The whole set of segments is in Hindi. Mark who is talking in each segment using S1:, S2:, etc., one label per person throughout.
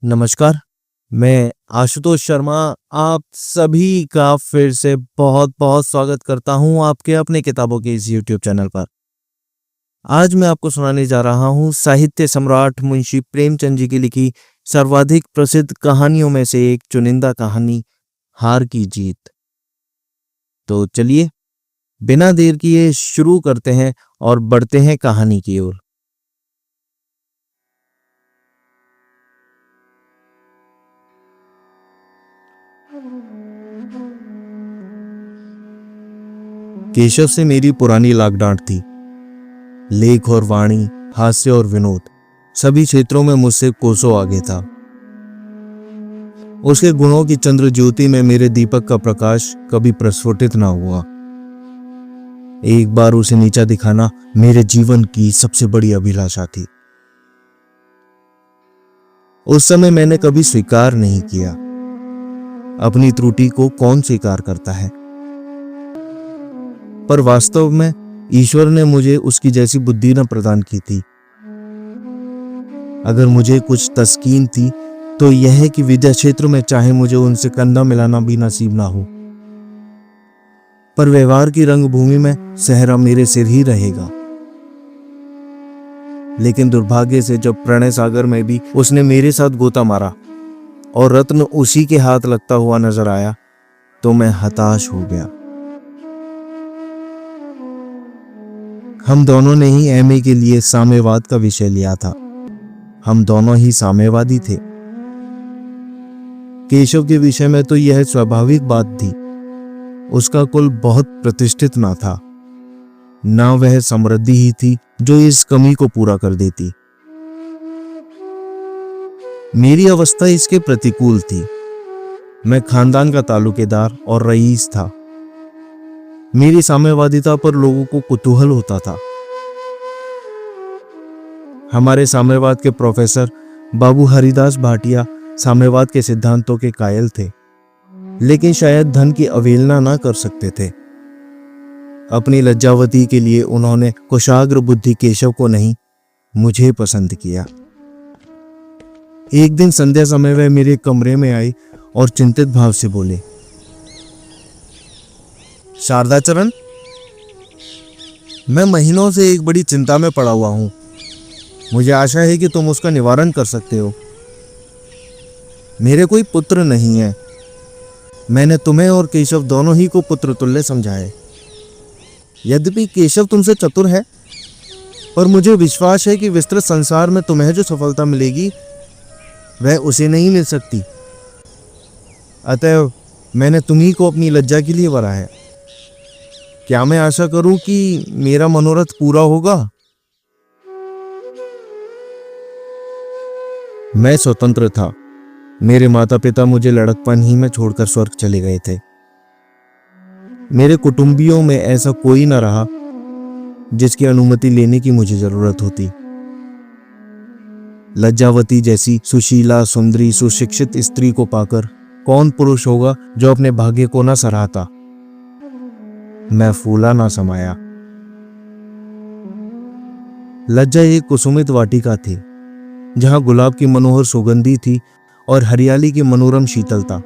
S1: नमस्कार, मैं आशुतोष शर्मा आप सभी का फिर से बहुत-बहुत स्वागत करता हूं आपके अपने किताबों के इस यूट्यूब चैनल पर। आज मैं आपको सुनाने जा रहा हूं साहित्य सम्राट मुंशी प्रेमचंद जी की लिखी सर्वाधिक प्रसिद्ध कहानियों में से एक चुनिंदा कहानी हार की जीत। तो चलिए बिना देर किए शुरू करते हैं और बढ़ते हैं कहानी की ओर। केशव से मेरी पुरानी लागडांट थी। लेख और वाणी, हास्य और विनोद सभी क्षेत्रों में मुझसे कोसों आगे था। उसके गुणों की चंद्र ज्योति में मेरे दीपक का प्रकाश कभी प्रस्फुटित ना हुआ। एक बार उसे नीचा दिखाना मेरे जीवन की सबसे बड़ी अभिलाषा थी। उस समय मैंने कभी स्वीकार नहीं किया। अपनी त्रुटि को कौन स्वीकार करता है? पर वास्तव में ईश्वर ने मुझे उसकी जैसी बुद्धि न प्रदान की थी। अगर मुझे कुछ तस्कीन थी तो यह है कि विद्या क्षेत्र में चाहे मुझे उनसे कंधा मिलाना भी नसीब ना हो, पर व्यवहार की रंगभूमि में सहरा मेरे सिर ही रहेगा। लेकिन दुर्भाग्य से जब प्रणय सागर में भी उसने मेरे साथ गोता मारा और रत्न उसी के हाथ लगता हुआ नजर आया तो मैं हताश हो गया। हम दोनों ने ही एमए के लिए साम्यवाद का विषय लिया था। हम दोनों ही साम्यवादी थे। केशव के विषय में तो यह स्वाभाविक बात थी। उसका कुल बहुत प्रतिष्ठित ना था, ना वह समृद्धि ही थी जो इस कमी को पूरा कर देती। मेरी अवस्था इसके प्रतिकूल थी। मैं खानदान का तालुकेदार और रईस था। मेरी साम्यवादिता पर लोगों को कुतूहल होता था। हमारे साम्यवाद के प्रोफेसर बाबू हरिदास भाटिया साम्यवाद के सिद्धांतों के कायल थे, लेकिन शायद धन की अवहेलना ना कर सकते थे। अपनी लज्जावती के लिए उन्होंने कुशाग्र बुद्धि केशव को नहीं, मुझे पसंद किया। एक दिन संध्या समय वह मेरे कमरे में आई और चिंतित भाव से बोले, शारदाचरण, मैं महीनों से एक बड़ी चिंता में पड़ा हुआ हूं। मुझे आशा है कि तुम उसका निवारण कर सकते हो। मेरे कोई पुत्र नहीं है। मैंने तुम्हें और केशव दोनों ही को पुत्र तुल्य समझा है। यद्यपि केशव तुमसे चतुर है, पर मुझे विश्वास है कि विस्तृत संसार में तुम्हें जो सफलता मिलेगी वह उसे नहीं मिल सकती। अतएव मैंने तुम्ही को अपनी लज्जा के लिए वरा है। क्या मैं आशा करूं कि मेरा मनोरथ पूरा होगा? मैं स्वतंत्र था। मेरे माता पिता मुझे लड़कपन ही में छोड़कर स्वर्ग चले गए थे। मेरे कुटुंबियों में ऐसा कोई न रहा जिसकी अनुमति लेने की मुझे जरूरत होती। लज्जावती जैसी सुशीला, सुंदरी, सुशिक्षित स्त्री को पाकर कौन पुरुष होगा जो अपने भाग्य को न सराहता? मैं फूला ना समाया। लज्जा एक कुसुमित वाटिका थी, जहां गुलाब की मनोहर सुगंधी थी और हरियाली की मनोरम शीतलता,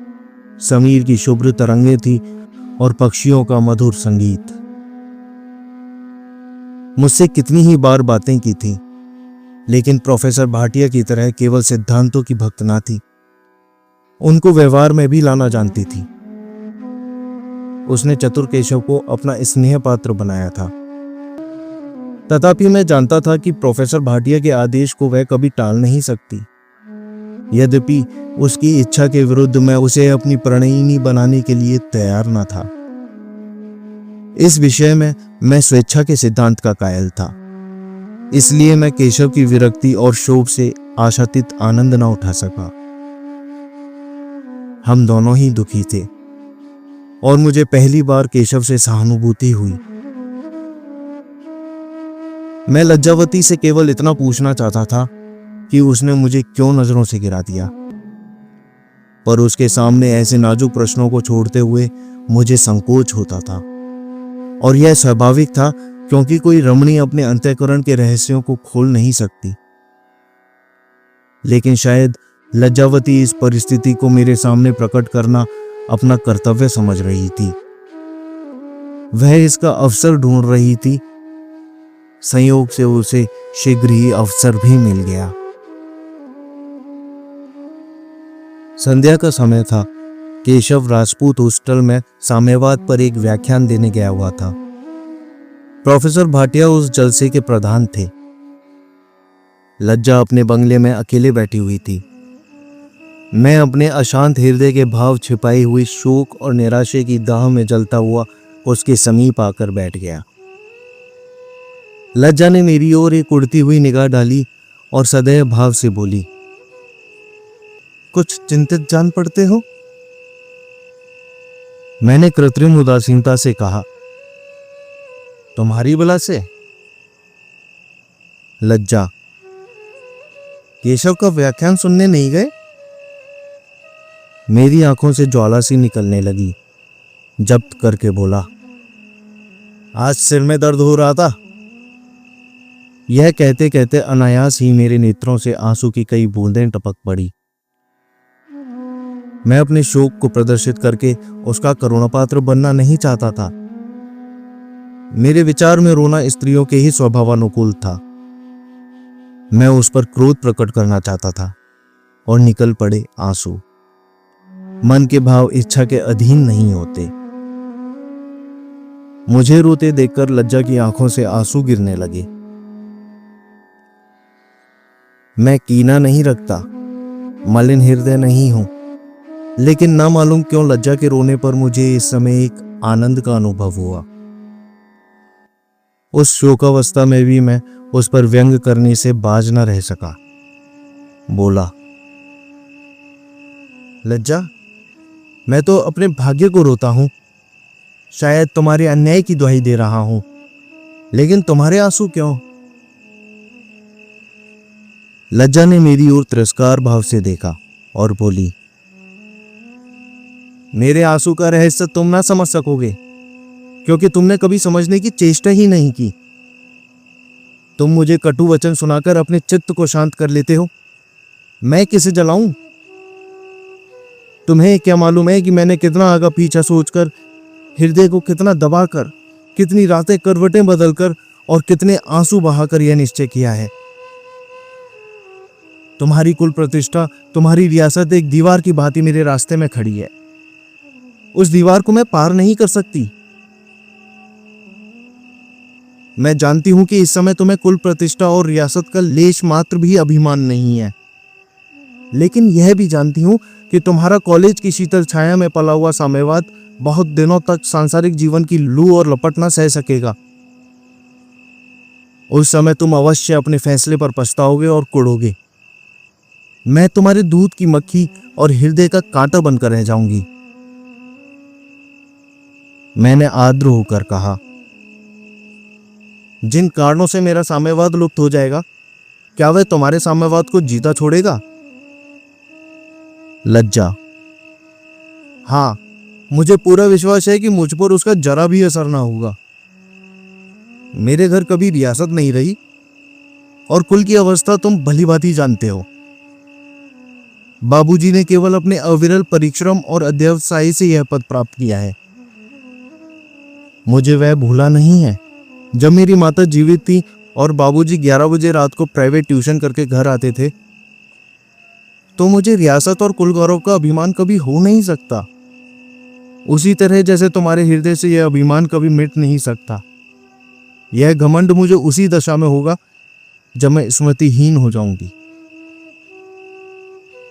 S1: समीर की शुभ्र तरंगे थी और पक्षियों का मधुर संगीत। मुझसे कितनी ही बार बातें की थी, लेकिन प्रोफेसर भाटिया की तरह केवल सिद्धांतों की भक्त ना थी, उनको व्यवहार में भी लाना जानती थी। उसने चतुर केशव को अपना स्नेह पात्र बनाया था। तथापि मैं जानता था कि प्रोफेसर भाटिया के आदेश को वह कभी टाल नहीं सकती। यद्यपि उसकी इच्छा के विरुद्ध मैं उसे अपनी प्रणयिनी बनाने के लिए तैयार न था। इस विषय में मैं स्वेच्छा के सिद्धांत का कायल था। इसलिए मैं केशव की विरक्ति और शोभ से आशातीत आनंद न उठा सका। हम दोनों ही दुखी थे और मुझे पहली बार केशव से सहानुभूति हुई। मैं लज्जावती से केवल इतना पूछना चाहता था कि उसने मुझे क्यों नजरों से गिरा दिया, पर उसके सामने ऐसे नाजुक प्रश्नों को छोड़ते हुए मुझे संकोच होता था। और यह स्वाभाविक था, क्योंकि कोई रमणी अपने अंतःकरण के रहस्यों को खोल नहीं सकती। लेकिन शायद लज्जावती इस परिस्थिति को मेरे सामने प्रकट करना अपना कर्तव्य समझ रही थी। वह इसका अवसर ढूंढ रही थी। संयोग से उसे शीघ्र ही अवसर भी मिल गया। संध्या का समय था। केशव राजपूत हॉस्टल में साम्यवाद पर एक व्याख्यान देने गया हुआ था। प्रोफेसर भाटिया उस जलसे के प्रधान थे। लज्जा अपने बंगले में अकेले बैठी हुई थी। मैं अपने अशांत हृदय के भाव छिपाई हुई शोक और निराशे की दाह में जलता हुआ उसके समीप आकर बैठ गया। लज्जा ने मेरी ओर एक उड़ती हुई निगाह डाली और सदैव भाव से बोली, कुछ चिंतित जान पड़ते हो? मैंने कृत्रिम उदासीनता से कहा, तुम्हारी बला से? लज्जा, केशव का व्याख्यान सुनने नहीं गए? मेरी आंखों से ज्वाला सी निकलने लगी। जब्त करके बोला, आज सिर में दर्द हो रहा था। यह कहते कहते अनायास ही मेरे नेत्रों से आंसू की कई बूंदें टपक पड़ी। मैं अपने शोक को प्रदर्शित करके उसका करुणापात्र बनना नहीं चाहता था। मेरे विचार में रोना स्त्रियों के ही स्वभावानुकूल था। मैं उस पर क्रोध प्रकट करना चाहता था और निकल पड़े आंसू। मन के भाव इच्छा के अधीन नहीं होते। मुझे रोते देखकर लज्जा की आंखों से आंसू गिरने लगे। मैं कीना नहीं रखता, मलिन हृदय नहीं हूं, लेकिन ना मालूम क्यों लज्जा के रोने पर मुझे इस समय एक आनंद का अनुभव हुआ। उस शोकावस्था में भी मैं उस पर व्यंग करने से बाज न रह सका। बोला, लज्जा, मैं तो अपने भाग्य को रोता हूं। शायद तुम्हारे अन्याय की दुहाई दे रहा हूं, लेकिन तुम्हारे आंसू क्यों? लज्जा ने मेरी ओर तिरस्कार भाव से देखा और बोली, मेरे आंसू का रहस्य तुम ना समझ सकोगे, क्योंकि तुमने कभी समझने की चेष्टा ही नहीं की। तुम मुझे कटु वचन सुनाकर अपने चित्त को शांत कर लेते हो। मैं किसे जलाऊं? तुम्हें क्या मालूम है कि मैंने कितना आगा पीछा सोचकर, हृदय को कितना दबाकर, कितनी रातें करवटें बदलकर और कितने आंसू बहाकर यह निश्चय किया है। तुम्हारी कुल प्रतिष्ठा, तुम्हारी रियासत एक दीवार की भांति मेरे रास्ते में खड़ी है। उस दीवार को मैं पार नहीं कर सकती। मैं जानती हूं कि इस समय तुम्हें कुल प्रतिष्ठा और रियासत का लेश मात्र भी अभिमान नहीं है, लेकिन यह भी जानती हूं कि तुम्हारा कॉलेज की शीतल छाया में पला हुआ साम्यवाद बहुत दिनों तक सांसारिक जीवन की लू और लपट न सह सकेगा। उस समय तुम अवश्य अपने फैसले पर पछताओगे और कुड़ोगे। मैं तुम्हारे दूध की मक्खी और हृदय का कांटा बनकर रह जाऊंगी। मैंने आर्द्र होकर कहा, जिन कारणों से मेरा साम्यवाद लुप्त हो जाएगा, क्या वह तुम्हारे साम्यवाद को जीता छोड़ेगा? लज्जा, हां, मुझे पूरा विश्वास है कि मुझ पर उसका जरा भी असर ना होगा। मेरे घर कभी रियासत नहीं रही और कुल की अवस्था तुम भली भांति जानते हो। बाबूजी ने केवल अपने अविरल परिश्रम और अध्यवसाय से यह पद प्राप्त किया है। मुझे वह भूला नहीं है। जब मेरी माता जीवित थी और बाबूजी 11 बजे रात को प्राइवेट ट्यूशन करके घर आते थे, तो मुझे रियासत और कुल गौरव का अभिमान कभी हो नहीं सकता। उसी तरह जैसे तुम्हारे हृदय से यह अभिमान कभी मिट नहीं सकता। यह घमंड मुझे उसी दशा में होगा जब मैं स्मृतिहीन हो जाऊंगी।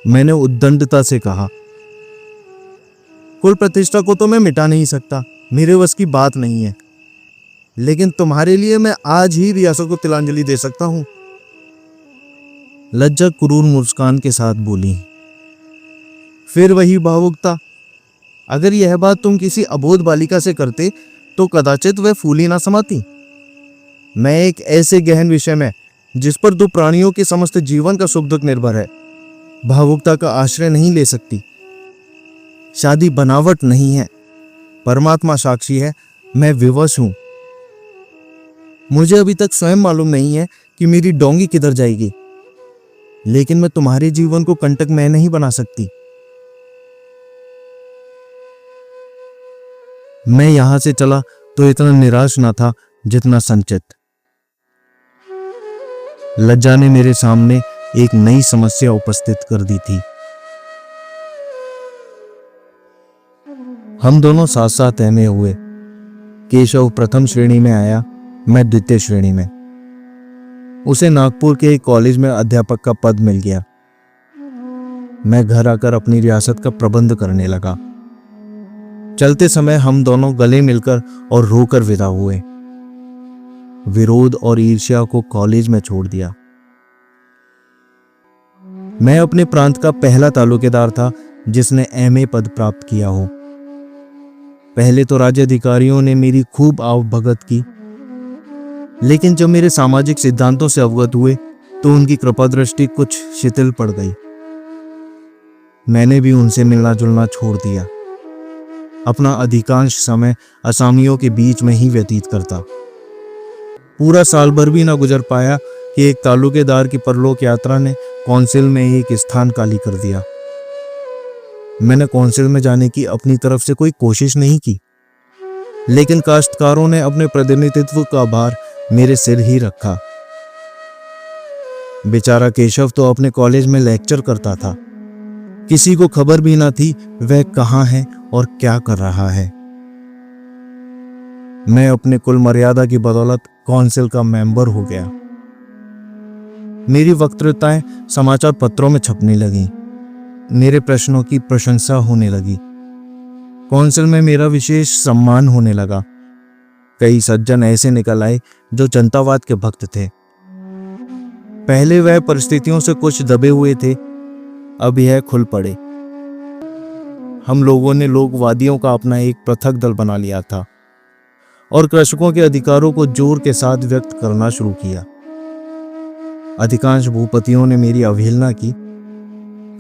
S1: मैंने उद्दंडता से कहा, कुल प्रतिष्ठा को तो मैं मिटा नहीं सकता, मेरे वश की बात नहीं है, लेकिन तुम्हारे लिए मैं आज ही रियासत को तिलांजलि दे सकता हूं। लज्जा क्रूर मुस्कान के साथ बोली, फिर वही भावुकता। अगर यह बात तुम किसी अबोध बालिका से करते तो कदाचित वह फूली ना समाती। मैं एक ऐसे गहन विषय में, जिस पर दो प्राणियों के समस्त जीवन का सुख दुख निर्भर है, भावुकता का आश्रय नहीं ले सकती। शादी बनावट नहीं है, परमात्मा साक्षी है, मैं विवश हूं। मुझे अभी तक स्वयं मालूम नहीं है कि मेरी डोंगी किधर जाएगी। लेकिन मैं तुम्हारे जीवन को कंटक मैं नहीं बना सकती। मैं यहां से चला तो इतना निराश ना था जितना संचित। लज्जा ने मेरे सामने एक नई समस्या उपस्थित कर दी थी। हम दोनों साथ साथ एमए हुए। केशव प्रथम श्रेणी में आया, मैं द्वितीय श्रेणी में। उसे नागपुर के एक कॉलेज में अध्यापक का पद मिल गया। मैं घर आकर अपनी रियासत का प्रबंध करने लगा। चलते समय हम दोनों गले मिलकर और रोकर विदा हुए। विरोध और ईर्ष्या को कॉलेज में छोड़ दिया। मैं अपने प्रांत का पहला तालुकेदार था जिसने एमए पद प्राप्त किया हो। पहले तो राज्य अधिकारियों ने मेरी खूब आवभगत की, लेकिन जब मेरे सामाजिक सिद्धांतों से अवगत हुए तो उनकी कृपा दृष्टि कुछ शिथिल पड़ गई। मैंने भी उनसे मिलना जुलना छोड़ दिया। अपना अधिकांश समय असामियों के बीच में ही व्यतीत करता। पूरा साल भर भी ना गुजर पाया कि एक तालुकेदार की परलोक यात्रा ने कौंसिल में एक स्थान खाली कर दिया। मैंने कौंसिल में जाने की अपनी तरफ से कोई कोशिश नहीं की, लेकिन काश्तकारों ने अपने प्रतिनिधित्व का भार मेरे सिर ही रखा। बेचारा केशव तो अपने कॉलेज में लेक्चर करता था। किसी को खबर भी ना थी वह कहाँ है और क्या कर रहा है। मैं अपने कुल मर्यादा की बदौलत कौंसिल का मेंबर हो गया। मेरी वक्तृताएं समाचार पत्रों में छपने लगी। मेरे प्रश्नों की प्रशंसा होने लगी। कौंसिल में मेरा विशेष सम्मान होने लगा। कई सज्जन ऐसे निकल आए जो जनतावाद के भक्त थे। पहले वह परिस्थितियों से कुछ दबे हुए थे, अब यह खुल पड़े। हम लोगों ने लोकवादियों का अपना एक पृथक दल बना लिया था और कृषकों के अधिकारों को जोर के साथ व्यक्त करना शुरू किया। अधिकांश भूपतियों ने मेरी अवहेलना की।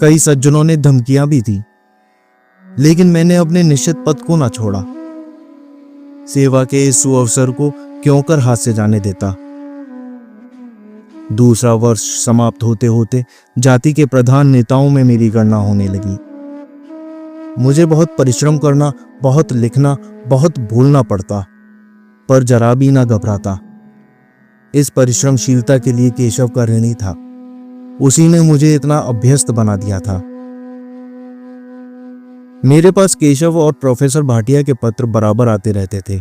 S1: कई सज्जनों ने धमकियां भी दी, लेकिन मैंने अपने निश्चित पद को ना छोड़ा। सेवा के इस सुअवसर को क्यों कर हाथ से जाने देता। दूसरा वर्ष समाप्त होते होते जाति के प्रधान नेताओं में मेरी गणना होने लगी। मुझे बहुत परिश्रम करना, बहुत लिखना, बहुत बोलना पड़ता, पर जरा भी ना घबराता। इस परिश्रमशीलता के लिए केशव का ऋणी था। उसी ने मुझे इतना अभ्यस्त बना दिया था। मेरे पास केशव और प्रोफेसर भाटिया के पत्र बराबर आते रहते थे।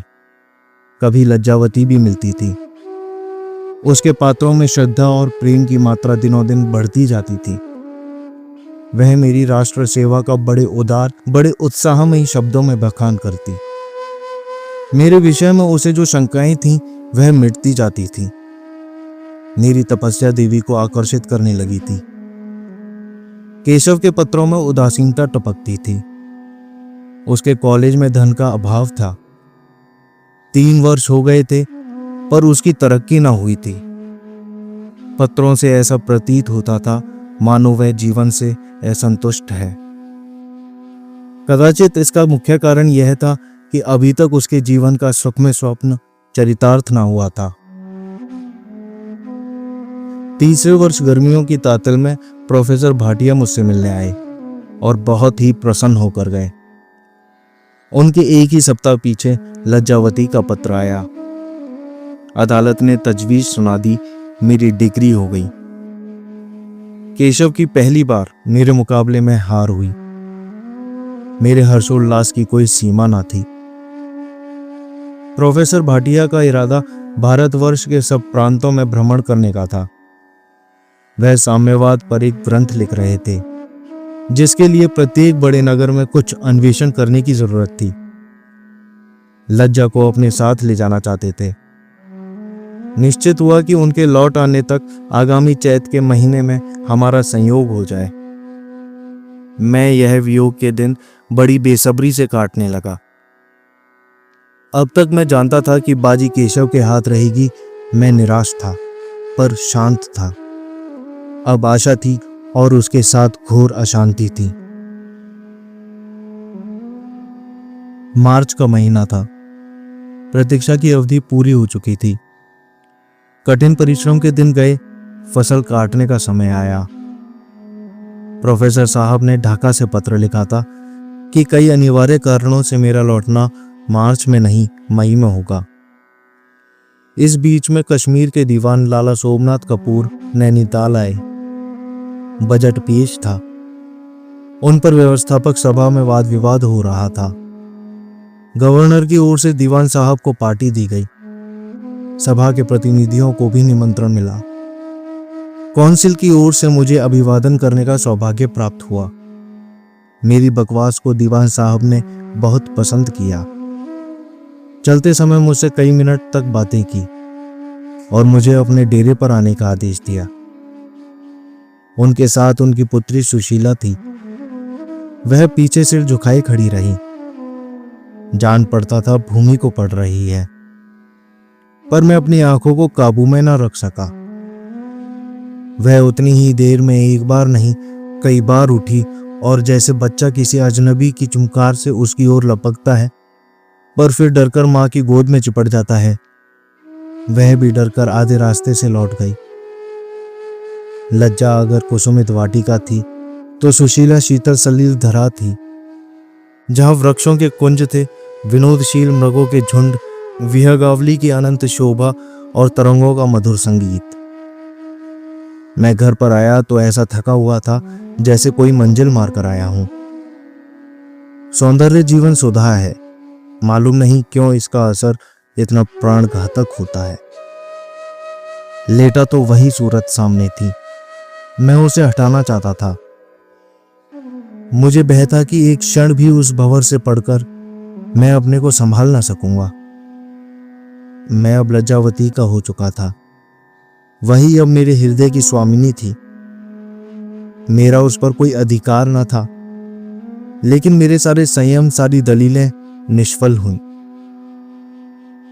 S1: कभी लज्जावती भी मिलती थी। उसके पात्रों में श्रद्धा और प्रेम की मात्रा दिनों दिन बढ़ती जाती थी। वह मेरी राष्ट्र सेवा का बड़े उदार, बड़े उत्साहमयी शब्दों में बखान करती। मेरे विषय में उसे जो शंकाएं थीं वह मिटती जाती थी। मेरी तपस्या देवी को आकर्षित करने लगी थी। केशव के पत्रों में उदासीनता टपकती थी। उसके कॉलेज में धन का अभाव था। 3 वर्ष हो गए थे पर उसकी तरक्की न हुई थी। पत्रों से ऐसा प्रतीत होता था मानो वह जीवन से असंतुष्ट है। कदाचित इसका मुख्य कारण यह था कि अभी तक उसके जीवन का सुखमय स्वप्न चरितार्थ न हुआ था। तीसरे वर्ष गर्मियों की तातिल में प्रोफेसर भाटिया मुझसे मिलने आए और बहुत ही प्रसन्न होकर गए। उनके एक ही सप्ताह पीछे लज्जावती का पत्र आया। अदालत ने तजवीज सुना दी। मेरी डिग्री हो गई। केशव की पहली बार मेरे मुकाबले में हार हुई। मेरे हर्षोल्लास की कोई सीमा ना थी। प्रोफेसर भाटिया का इरादा भारतवर्ष के सब प्रांतों में भ्रमण करने का था। वह साम्यवाद पर एक ग्रंथ लिख रहे थे, जिसके लिए प्रत्येक बड़े नगर में कुछ अन्वेषण करने की जरूरत थी। लज्जा को अपने साथ ले जाना चाहते थे। निश्चित हुआ कि उनके लौट आने तक आगामी चैत के महीने में हमारा संयोग हो जाए। मैं यह वियोग के दिन बड़ी बेसब्री से काटने लगा। अब तक मैं जानता था कि बाजी केशव के हाथ रहेगी। मैं निराश था पर शांत था। अब आशा थी और उसके साथ घोर अशांति थी। मार्च का महीना था। प्रतीक्षा की अवधि पूरी हो चुकी थी। कठिन परिश्रम के दिन गए। फसल काटने का समय आया। प्रोफेसर साहब ने ढाका से पत्र लिखा था कि कई अनिवार्य कारणों से मेरा लौटना मार्च में नहीं मई में होगा। इस बीच में कश्मीर के दीवान लाला सोमनाथ कपूर नैनीताल आए। बजट पेश था। उन पर व्यवस्थापक सभा में वाद विवाद हो रहा था। गवर्नर की ओर से दीवान साहब को पार्टी दी गई। सभा के प्रतिनिधियों को भी निमंत्रण मिला। कौंसिल की ओर से मुझे अभिवादन करने का सौभाग्य प्राप्त हुआ। मेरी बकवास को दीवान साहब ने बहुत पसंद किया। चलते समय मुझसे कई मिनट तक बातें की और मुझे अपने डेरे पर आने का आदेश दिया। उनके साथ उनकी पुत्री सुशीला थी। वह पीछे सिर झुकाए खड़ी रही। जान पड़ता था भूमि को पड़ रही है, पर मैं अपनी आंखों को काबू में न रख सका। वह उतनी ही देर में एक बार नहीं कई बार उठी और जैसे बच्चा किसी अजनबी की चुमकार से उसकी ओर लपकता है पर फिर डरकर मां की गोद में चिपट जाता है, वह भी डरकर आधे रास्ते से लौट गई। लज्जा अगर कुसुमित वाटिका थी तो सुशीला शीतल सलील धरा थी, जहां वृक्षों के कुंज थे, विनोदशील मृगों के झुंड, विहगावली की अनंत शोभा और तरंगों का मधुर संगीत। मैं घर पर आया तो ऐसा थका हुआ था जैसे कोई मंजिल मारकर आया हूं। सौंदर्य जीवन सुधा है, मालूम नहीं क्यों इसका असर इतना प्राणघातक होता है। लेटा तो वही सूरत सामने थी। मैं उसे हटाना चाहता था। मुझे भय था कि एक क्षण भी उस भंवर से पड़कर मैं अपने को संभाल ना सकूंगा। मैं अब लज्जावती का हो चुका था। वही अब मेरे हृदय की स्वामिनी थी। मेरा उस पर कोई अधिकार न था, लेकिन मेरे सारे संयम, सारी दलीलें निष्फल हुई।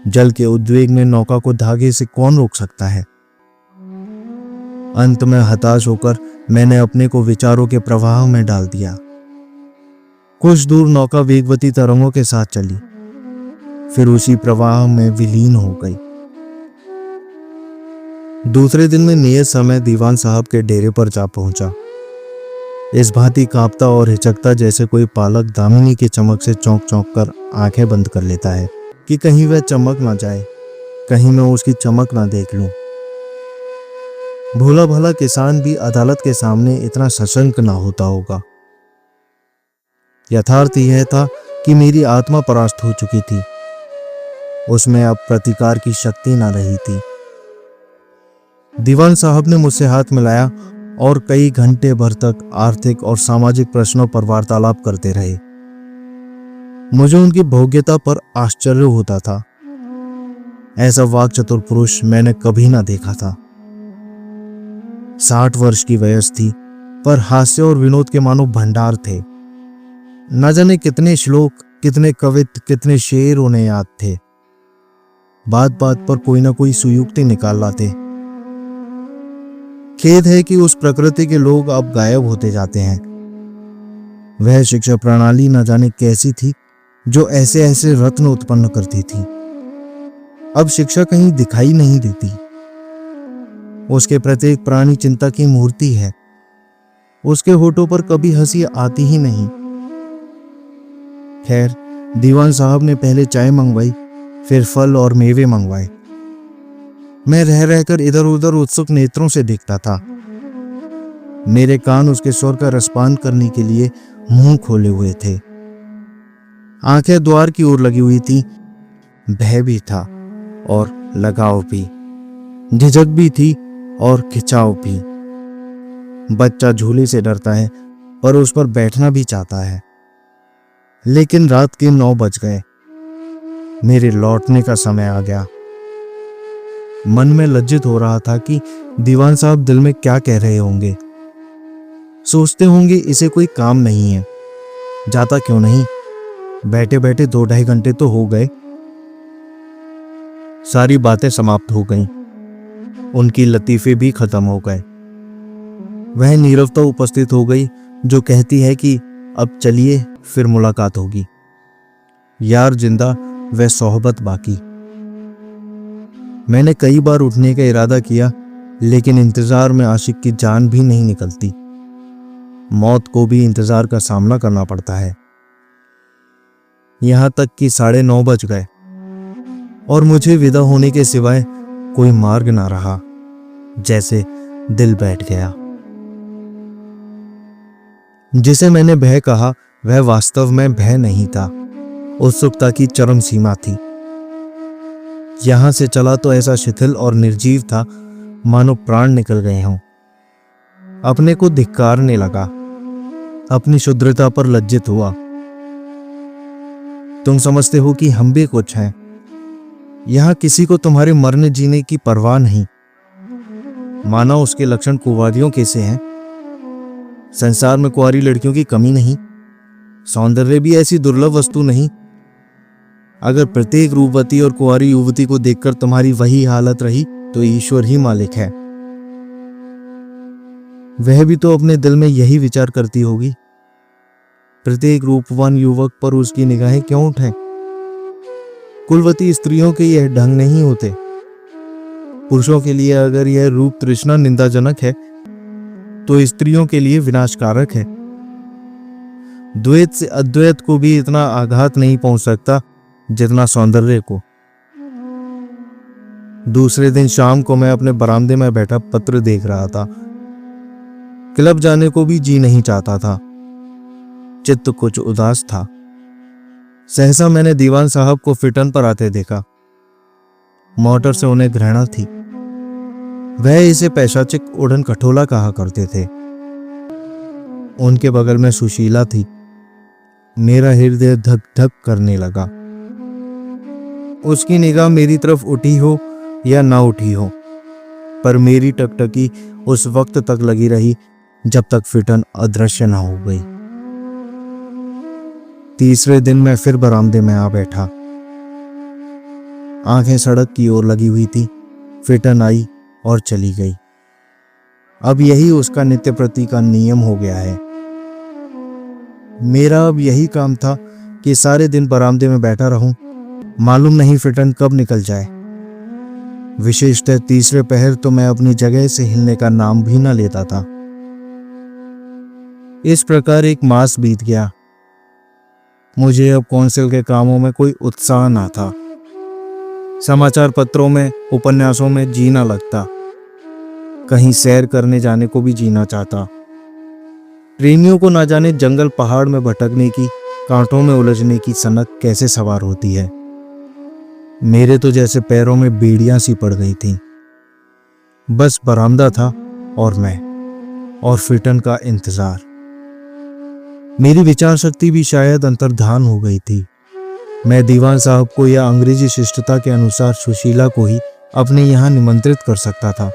S1: जल के उद्वेग में नौका को धागे से कौन रोक सकता है। अंत में हताश होकर मैंने अपने को विचारों के प्रवाह में डाल दिया। कुछ दूर नौका वेगवती तरंगों के साथ चली, फिर उसी प्रवाह में विलीन हो गई। दूसरे दिन में नियत समय दीवान साहब के डेरे पर जा पहुंचा। इस भांति कांपता और हिचकता जैसे कोई पालक दामिनी की चमक से चौंक चौंक कर आंखें बंद कर लेता है कि कहीं वह चमक ना जाए, कहीं मैं उसकी चमक ना देख लूं। भोला भला किसान भी अदालत के सामने इतना सशंक ना होता होगा। यथार्थ यह था कि मेरी आत्मा परास्त हो चुकी थी। उसमें अब प्रतिकार की शक्ति ना रही थी। दीवान साहब ने मुझसे हाथ मिलाया और कई घंटे भर तक आर्थिक और सामाजिक प्रश्नों पर वार्तालाप करते रहे। मुझे उनकी भोग्यता पर आश्चर्य होता था। ऐसा वाक्चतुर पुरुष मैंने कभी ना देखा था। 60 वर्ष की वयस थी, पर हास्य और विनोद के मानो भंडार थे। न जाने कितने श्लोक, कितने कवित, कितने शेर उन्हें याद थे। बात बात पर कोई ना कोई सुयुक्ति निकाल लाते। खेद है कि उस प्रकृति के लोग अब गायब होते जाते हैं। वह शिक्षा प्रणाली न जाने कैसी थी जो ऐसे ऐसे रत्न उत्पन्न करती थी। अब शिक्षा कहीं दिखाई नहीं देती। उसके प्रत्येक प्राणी चिंता की मूर्ति है। उसके होठों पर कभी हंसी आती ही नहीं। खैर, दीवान साहब ने पहले चाय मंगवाई, फिर फल और मेवे मंगवाए। मैं रह रहकर इधर उधर उत्सुक नेत्रों से देखता था। मेरे कान उसके स्वर का रसपान करने के लिए मुंह खोले हुए थे। आंखें द्वार की ओर लगी हुई थी। भय भी था और लगाव भी, झिझक भी थी और खिंचाव भी। बच्चा झूले से डरता है पर उस पर बैठना भी चाहता है। लेकिन रात के 9 बज गए। मेरे लौटने का समय आ गया। मन में लज्जित हो रहा था कि दीवान साहब दिल में क्या कह रहे होंगे। सोचते होंगे इसे कोई काम नहीं है, जाता क्यों नहीं। बैठे बैठे 2-2.5 घंटे तो हो गए। सारी बातें समाप्त हो गईं। उनकी लतीफे भी खत्म हो गए। वह नीरवता उपस्थित हो गई जो कहती है कि अब चलिए फिर मुलाकात होगी। यार जिंदा, वह सोहबत बाकी। मैंने कई बार उठने का इरादा किया, लेकिन इंतजार में आशिक की जान भी नहीं निकलती। मौत को भी इंतजार का सामना करना पड़ता है। यहां तक कि 9:30 बज गए और मुझे विदा होने के सिवाय कोई मार्ग ना रहा। जैसे दिल बैठ गया। जिसे मैंने भय कहा वह वास्तव में भय नहीं था, उत्सुकता की चरम सीमा थी। यहां से चला तो ऐसा शिथिल और निर्जीव था मानो प्राण निकल गए हों। अपने को धिक्कारने लगा, अपनी शुद्रता पर लज्जित हुआ। तुम समझते हो कि हम भी कुछ हैं। यहां किसी को तुम्हारे मरने जीने की परवाह नहीं। माना उसके लक्षण कुंवारियों कैसे हैं। संसार में कुंवारी लड़कियों की कमी नहीं, सौंदर्य भी ऐसी दुर्लभ वस्तु नहीं। अगर प्रत्येक रूपवती और कुंवारी युवती को देखकर तुम्हारी वही हालत रही तो ईश्वर ही मालिक है। वह भी तो अपने दिल में यही विचार करती होगी। प्रत्येक रूपवान युवक पर उसकी निगाहें क्यों उठे। कुलवती स्त्रियों के यह ढंग नहीं होते। पुरुषों के लिए अगर यह रूप तृष्णा निंदाजनक है तो स्त्रियों के लिए विनाशकारक है। द्वैत से अद्वैत को भी इतना आघात नहीं पहुंच सकता जितना सौंदर्य को। दूसरे दिन शाम को मैं अपने बरामदे में बैठा पत्र देख रहा था। क्लब जाने को भी जी नहीं चाहता था। चित्त कुछ उदास था। सहसा मैंने दीवान साहब को फिटन पर आते देखा। मोटर से उन्हें घृणा थी। वह इसे पैशाचिक उड़न खटोला कहा करते थे। उनके बगल में सुशीला थी। मेरा हृदय धक धक करने लगा। उसकी निगाह मेरी तरफ उठी हो या ना उठी हो, पर मेरी टकटकी उस वक्त तक लगी रही जब तक फिटन अदृश्य ना हो गई। तीसरे दिन मैं फिर बरामदे में आ बैठा। आंखें सड़क की ओर लगी हुई थी। फिटन आई और चली गई। अब यही उसका नित्य प्रति का नियम हो गया है। मेरा अब यही काम था कि सारे दिन बरामदे में बैठा रहूं। मालूम नहीं फिटन कब निकल जाए। विशेषतः तीसरे पहर तो मैं अपनी जगह से हिलने का नाम भी न लेता था। इस प्रकार एक मास बीत गया। मुझे अब कौंसिल के कामों में कोई उत्साह ना था। समाचार पत्रों में, उपन्यासों में जी ना लगता। कहीं सैर करने जाने को भी जीना चाहता। प्रेमियों को ना जाने जंगल पहाड़ में भटकने की, कांटों में उलझने की सनक कैसे सवार होती है। मेरे तो जैसे पैरों में बेड़ियां सी पड़ गई थीं। बस बरामदा था और मैं और फिटन का इंतजार। मेरी विचार शक्ति भी शायद अंतर्धान हो गई थी। मैं दीवान साहब को या अंग्रेजी शिष्टता के अनुसार सुशीला को ही अपने यहां निमंत्रित कर सकता था,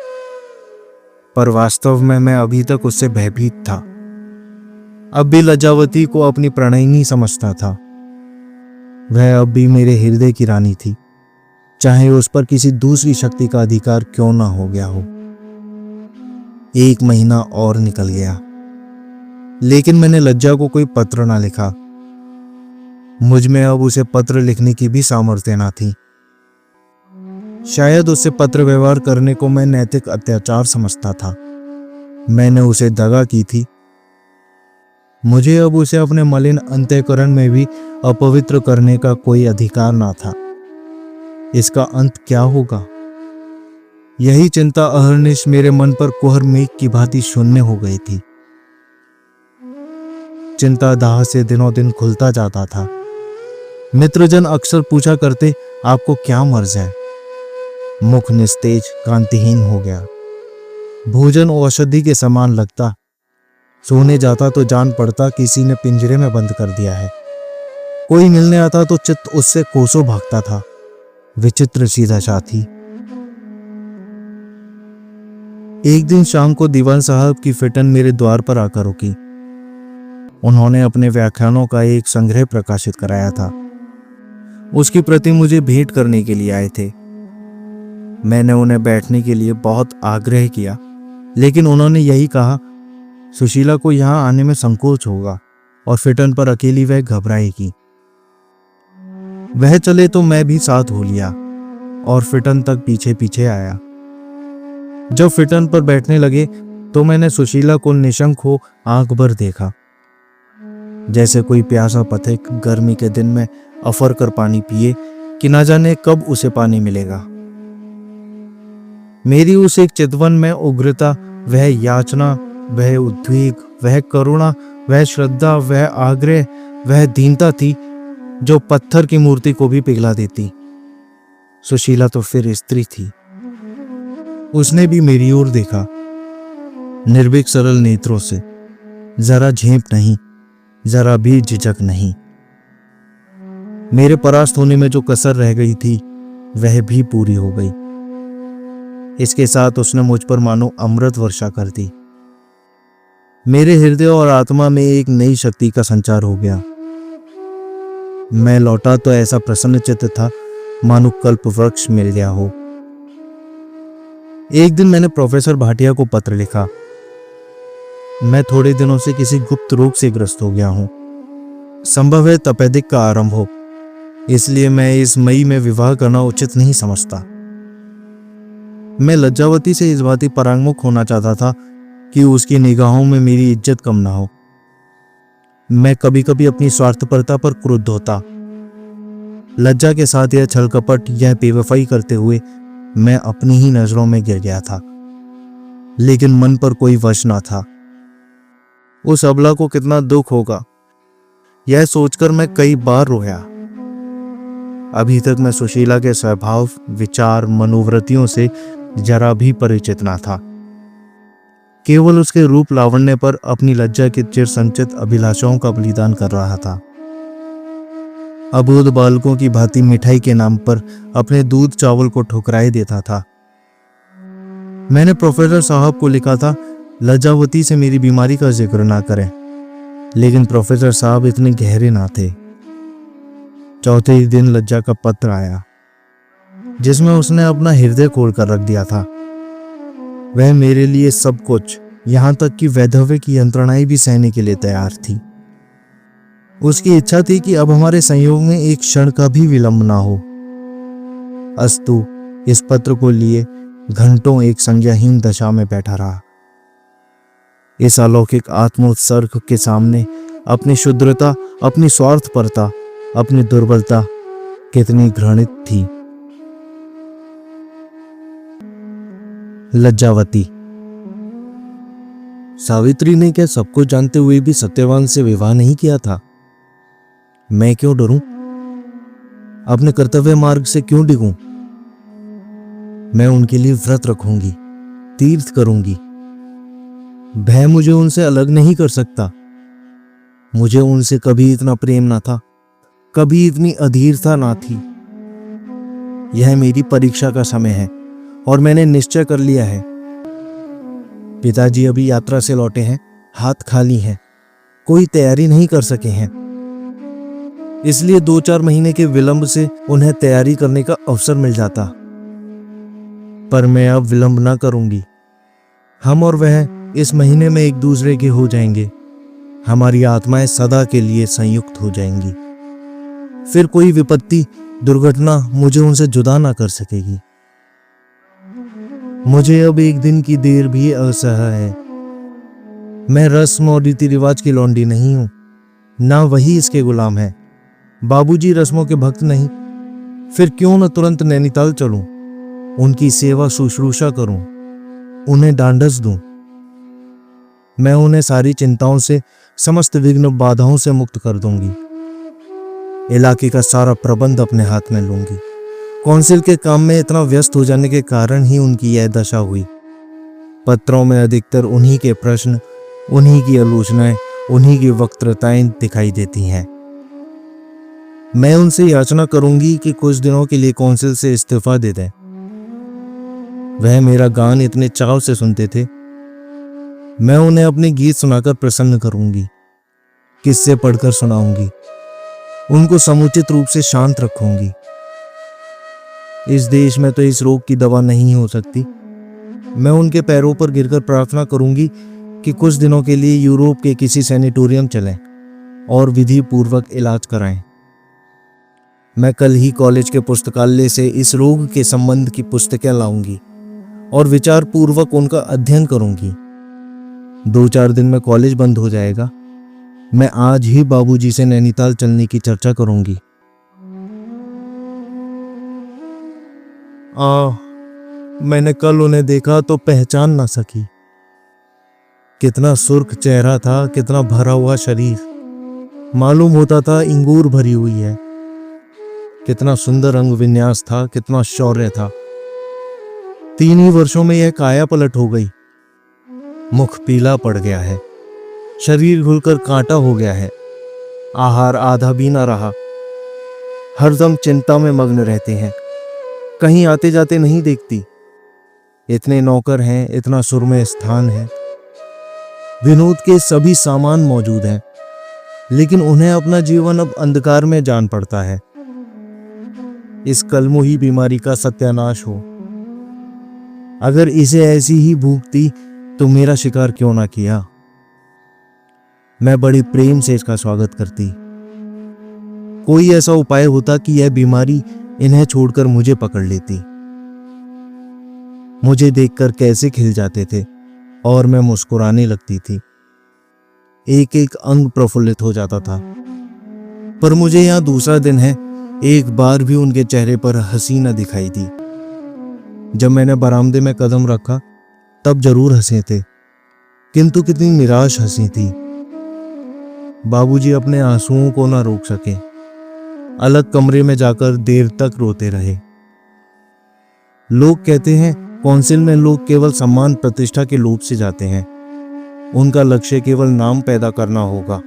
S1: पर वास्तव में मैं अभी तक उससे भयभीत था। अब भी लज्जावती को अपनी प्रणयिनी समझता था। वह अब भी मेरे हृदय की रानी थी, चाहे उस पर किसी दूसरी शक्ति का अधिकार क्यों ना हो गया हो। 1 महीना और निकल गया, लेकिन मैंने लज्जा को कोई पत्र ना लिखा। मुझ में अब उसे पत्र लिखने की भी सामर्थ्य ना थी। शायद उससे पत्र व्यवहार करने को मैं नैतिक अत्याचार समझता था। मैंने उसे दगा की थी। मुझे अब उसे अपने मलिन अंतःकरण में भी अपवित्र करने का कोई अधिकार ना था। इसका अंत क्या होगा? यही चिंता अहर्निश मेरे मन पर कुहर मेघ की भांति शून्य हो गई थी। चिंता दाह से दिनों दिन खुलता जाता था। मित्रजन अक्सर पूछा करते, आपको क्या मर्ज है? मुख निस्तेज, कांतिहीन हो गया। भोजन औषधि के समान लगता। सोने जाता तो जान पड़ता किसी ने पिंजरे में बंद कर दिया है। कोई मिलने आता तो चित्त उससे कोसों भागता था। विचित्र सी दशा थी। एक दिन शाम को दीवान साहब की फिटन मेरे द्वार पर आकर रुकी। उन्होंने अपने व्याख्यानों का एक संग्रह प्रकाशित कराया था। उसकी प्रति मुझे भेंट करने के लिए आए थे। मैंने उन्हें बैठने के लिए बहुत आग्रह किया, लेकिन उन्होंने यही कहा, सुशीला को यहां आने में संकोच होगा और फिटन पर अकेली वह घबराएगी। वह चले तो मैं भी साथ हो लिया और फिटन तक पीछे पीछे आया। जब फिटन पर बैठने लगे तो मैंने सुशीला को निशंक हो आंख भर देखा, जैसे कोई प्यासा पथिक गर्मी के दिन में अफर कर पानी पिए कि ना जाने कब उसे पानी मिलेगा। मेरी उस एक चितवन में उग्रता, वह याचना, वह उद्वेग, वह करुणा, वह श्रद्धा, वह आग्रह, वह दीनता थी जो पत्थर की मूर्ति को भी पिघला देती। सुशीला तो फिर स्त्री थी। उसने भी मेरी ओर देखा, निर्भीक सरल नेत्रों से, जरा झेप नहीं, जरा भी झिझक नहीं। मेरे परास्त होने में जो कसर रह गई थी वह भी पूरी हो गई। इसके साथ उसने मुझ पर मानो अमृत वर्षा कर दी। मेरे हृदय और आत्मा में एक नई शक्ति का संचार हो गया। मैं लौटा तो ऐसा प्रसन्न चित्त था मानो कल्प वृक्ष मिल गया हो। एक दिन मैंने प्रोफेसर भाटिया को पत्र लिखा। मैं थोड़े दिनों से किसी गुप्त रोग से ग्रस्त हो गया हूं। संभव है तपेदिक का आरंभ हो, इसलिए मैं इस मई में विवाह करना उचित नहीं समझता। मैं लज्जावती से इस बात परांगमुख होना चाहता था कि उसकी निगाहों में मेरी इज्जत कम ना हो। मैं कभी कभी अपनी स्वार्थपरता पर क्रुद्ध होता। लज्जा के साथ यह छल कपट, यह बेवफाई करते हुए मैं अपनी ही नजरों में गिर गया था, लेकिन मन पर कोई वश ना था। उस अबला को कितना दुख होगा, यह सोचकर मैं कई बार रोया। अभी तक मैं सुशीला के स्वभाव, विचार, मनोवृत्तियों से जरा भी परिचित ना था। केवल उसके रूप लावण्य पर अपनी लज्जा के चिर संचित अभिलाषाओं का बलिदान कर रहा था। अबोध बालकों की भांति मिठाई के नाम पर अपने दूध चावल को ठुकराए देता था। मैंने प्रोफेसर साहब को लिखा था लज्जावती से मेरी बीमारी का जिक्र ना करें, लेकिन प्रोफेसर साहब इतने गहरे ना थे। चौथे ही दिन लज्जा का पत्र आया, जिसमें उसने अपना हृदय खोल कर रख दिया था। वह मेरे लिए सब कुछ, यहां तक कि वैधव्य की यंत्रणाएं भी सहने के लिए तैयार थी। उसकी इच्छा थी कि अब हमारे संयोग में एक क्षण का भी विलंब ना हो। अस्तु, इस पत्र को लिए घंटों एक संज्ञाहीन दशा में बैठा रहा। इस अलौकिक आत्मोत्सर्ग के सामने अपनी शुद्रता, अपनी स्वार्थपरता, अपनी दुर्बलता कितनी घृणित थी। लज्जावती। सावित्री ने क्या सब कुछ जानते हुए भी सत्यवान से विवाह नहीं किया था? मैं क्यों डरूं? अपने कर्तव्य मार्ग से क्यों डिगूं? मैं उनके लिए व्रत रखूंगी, तीर्थ करूंगी। भय मुझे उनसे अलग नहीं कर सकता। मुझे उनसे कभी इतना प्रेम ना था, कभी इतनी अधीरता ना थी। यह मेरी परीक्षा का समय है और मैंने निश्चय कर लिया है। पिताजी अभी यात्रा से लौटे हैं, हाथ खाली हैं, कोई तैयारी नहीं कर सके हैं। इसलिए 2-4 महीने के विलंब से उन्हें तैयारी करने का अवसर मिल जाता। पर मैं अब विलंब ना करूंगी। हम और वह इस महीने में एक दूसरे के हो जाएंगे। हमारी आत्माएं सदा के लिए संयुक्त हो जाएंगी। फिर कोई विपत्ति, दुर्घटना मुझे उनसे जुदा ना कर सकेगी। मुझे अब एक दिन की देर भी असह्य है। मैं रस्म और रीति रिवाज की लौंडी नहीं हूं, ना वही इसके गुलाम है। बाबूजी रस्मों के भक्त नहीं, फिर क्यों न तुरंत नैनीताल चलूं, उनकी सेवा शुश्रूषा करूं, उन्हें ढांढस दूं। मैं उन्हें सारी चिंताओं से, समस्त विघ्न बाधाओं से मुक्त कर दूंगी। इलाके का सारा प्रबंध अपने हाथ में लूंगी। कौंसिल के काम में इतना व्यस्त हो जाने के कारण ही उनकी यह दशा हुई। पत्रों में अधिकतर उन्हीं के प्रश्न, उन्हीं की आलोचनाएं, उन्हीं की वक्तृताएं दिखाई देती हैं। मैं उनसे याचना करूंगी कि कुछ दिनों के लिए कौंसिल से इस्तीफा दे दें। वह मेरा गान इतने चाव से सुनते थे। मैं उन्हें अपने गीत सुनाकर प्रसन्न करूंगी, किस्से पढ़कर सुनाऊंगी, उनको समुचित रूप से शांत रखूंगी। इस देश में तो इस रोग की दवा नहीं हो सकती। मैं उनके पैरों पर गिरकर प्रार्थना करूंगी कि कुछ दिनों के लिए यूरोप के किसी सैनिटोरियम चलें और विधि पूर्वक इलाज कराएं। मैं कल ही कॉलेज के पुस्तकालय से इस रोग के संबंध की पुस्तकें लाऊंगी और विचार पूर्वक उनका अध्ययन करूंगी। 2-4 दिन में कॉलेज बंद हो जाएगा। मैं आज ही बाबूजी से नैनीताल चलने की चर्चा करूंगी। मैंने कल उन्हें देखा तो पहचान ना सकी। कितना सुर्ख चेहरा था, कितना भरा हुआ शरीर, मालूम होता था इंगूर भरी हुई है। कितना सुंदर अंग विन्यास था, कितना शौर्य था। 3 ही वर्षों में यह काया पलट हो गई। मुख पीला पड़ गया है, शरीर घुलकर कांटा हो गया है, आहार आधा भी ना रहा। हरदम चिंता में मग्न रहते हैं, कहीं आते जाते नहीं देखती। इतने नौकर हैं, इतना सुरम्य स्थान है, विनोद के सभी सामान मौजूद हैं, लेकिन उन्हें अपना जीवन अब अंधकार में जान पड़ता है। इस कलमुही बीमारी का सत्यानाश हो। अगर इसे ऐसी ही भूख थी तो मेरा शिकार क्यों ना किया। मैं बड़ी प्रेम से इसका स्वागत करती। कोई ऐसा उपाय होता कि यह बीमारी इन्हें छोड़कर मुझे पकड़ लेती। मुझे देखकर कैसे खिल जाते थे और मैं मुस्कुराने लगती थी। एक एक अंग प्रफुल्लित हो जाता था। पर मुझे यहां दूसरा दिन है, एक बार भी उनके चेहरे पर हंसी न दिखाई दी। जब मैंने बरामदे में कदम रखा तब जरूर हंसे थे, किंतु कितनी निराश हंसी थी। बाबूजी अपने आंसुओं को ना रोक सके, अलग कमरे में जाकर देर तक रोते रहे। लोग कहते हैं काउंसिल में लोग केवल सम्मान प्रतिष्ठा के लोभ से जाते हैं, उनका लक्ष्य केवल नाम पैदा करना होगा।